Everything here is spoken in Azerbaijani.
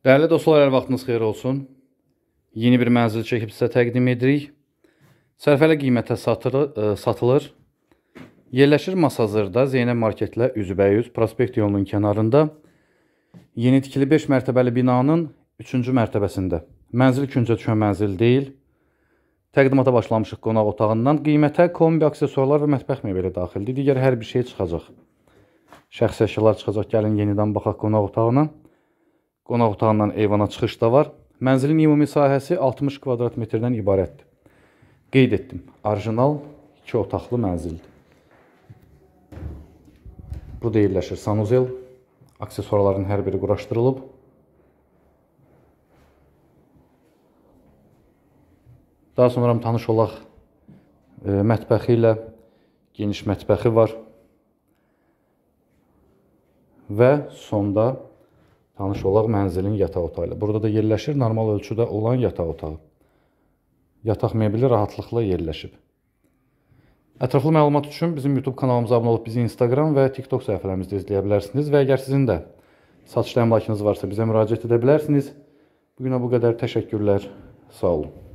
Dəyərli dostlar, hər vaxtınız xeyir olsun. Yeni bir mənzil çəkib sizə təqdim edirik. Sərfəli qiymətə satılır. Yerləşir Masazırda, Zeynəb marketlə üzbəyüz, prospekt yolunun kənarında. Yeni tikili 5 mərtəbəli binanın 3-cü mərtəbəsində. Mənzil küncə düşən mənzil deyil. Təqdimata başlamışıq qonaq otağından. Qiymətə kombi, aksesuarlar və mətbəx mebeli daxildir. Digər hər bir şey çıxacaq. Şəxsi əşyalar çıxacaq. Gəlin yenidən baxaq qonaq otağına. Qonaq otağından eyvana çıxış da var. Mənzilin ümumi sahəsi 60 kvadrat metrdən ibarətdir. Qeyd etdim. Orijinal 2 otaqlı mənzildir. Burada yerləşir sanuzel. Aksesuarların hər biri quraşdırılıb. Daha sonra tanış olaq mətbəxi ilə. Geniş mətbəxi var. Və sonda tanış olaq mənzilin yataq otağı ilə. Burada da yerləşir normal ölçüdə olan yataq otağı. Yataq mebeli rahatlıqla yerləşib. Ətraflı məlumat üçün bizim YouTube kanalımıza abunə olub bizi Instagram və TikTok səhifələrimizdə izləyə bilərsiniz. Və əgər sizin də satışda əmlakınız varsa bizə müraciət edə bilərsiniz. Bugünə bu qədər təşəkkürlər. Sağ olun.